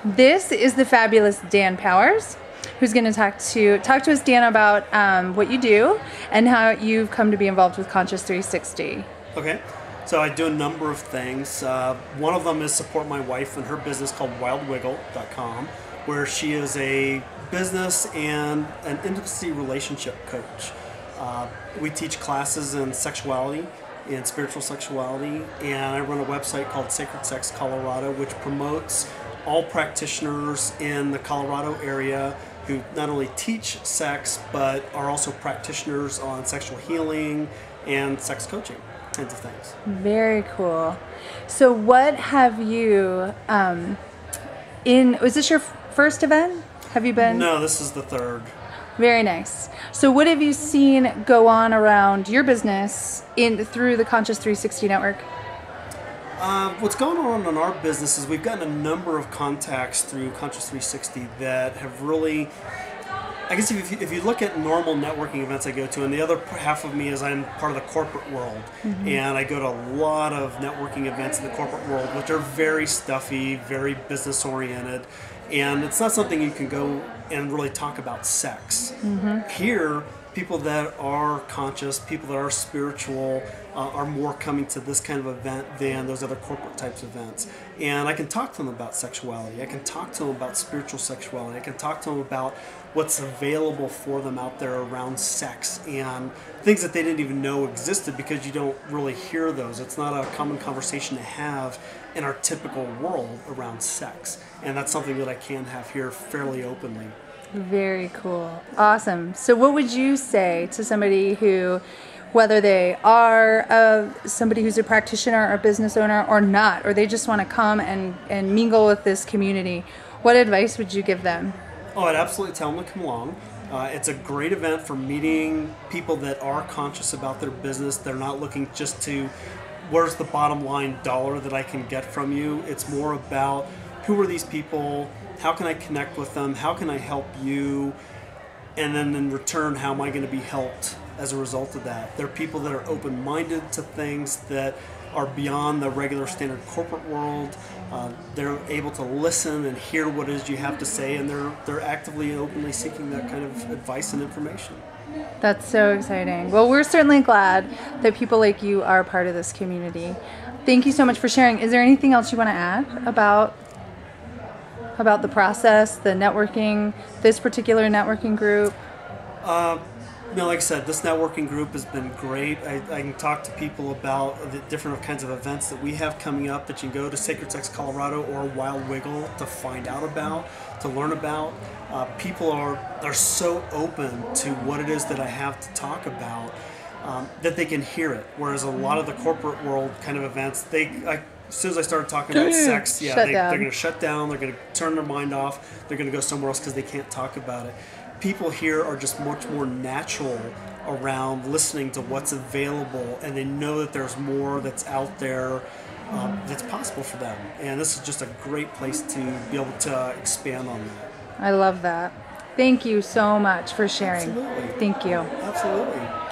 This is the fabulous Dan Powers, who's going to talk to us, Dan, about what you do and how you've come to be involved with Conscious360. Okay, so I do a number of things. One of them is support my wife in her business called wildwiggle.com, where she is a business and an intimacy relationship coach. We teach classes in sexuality and spiritual sexuality, and I run a website called Sacred Sex Colorado, which promotes all practitioners in the Colorado area who not only teach sex, but are also practitioners on sexual healing and sex coaching kinds of things. Very cool. So what have you, was this your first event? Have you been? No, this is the third. Very nice. So what have you seen go on around your business through the Conscious360 network? What's going on in our business is we've gotten a number of contacts through Conscious360 that have really, I guess if you look at normal networking events I go to, and the other half of me is I'm part of the corporate world, and I go to a lot of networking events in the corporate world, which are very stuffy, very business oriented, and it's not something you can go and really talk about sex. Here, people that are conscious, people that are spiritual, are more coming to this kind of event than those other corporate types of events. And I can talk to them about sexuality. I can talk to them about spiritual sexuality. I can talk to them about what's available for them out there around sex and things that they didn't even know existed, because you don't really hear those. It's not a common conversation to have in our typical world around sex. And that's something that I can have here fairly openly. Very cool. Awesome. So what would you say to somebody who, whether they are somebody who's a practitioner or a business owner or not, or they just want to come and mingle with this community, what advice would you give them? Oh, I'd absolutely tell them to come along. It's a great event for meeting people that are conscious about their business. They're not looking just to, where's the bottom line dollar that I can get from you? It's more about, who are these people? How can I connect with them? How can I help you? And then in return, how am I going to be helped as a result of that? They're people that are open-minded to things that are beyond the regular standard corporate world. They're able to listen and hear what it is you have to say, and they're actively and openly seeking that kind of advice and information. That's so exciting. Well, we're certainly glad that people like you are part of this community. Thank you so much for sharing. Is there anything else you want to add about the process, the networking, this particular networking group? No, like I said, this networking group has been great. I can talk to people about the different kinds of events that we have coming up that you can go to Sacred Sex Colorado or Wild Wiggle to find out about, to learn about. People are so open to what it is that I have to talk about that they can hear it. Whereas a lot of the corporate world kind of events, as soon as I started talking about sex, they're going to shut down, they're going to turn their mind off, they're going to go somewhere else because they can't talk about it. People here are just much more natural around listening to what's available, and they know that there's more that's out there that's possible for them. And this is just a great place to be able to expand on that. I love that. Thank you so much for sharing. Absolutely. Thank you. Absolutely.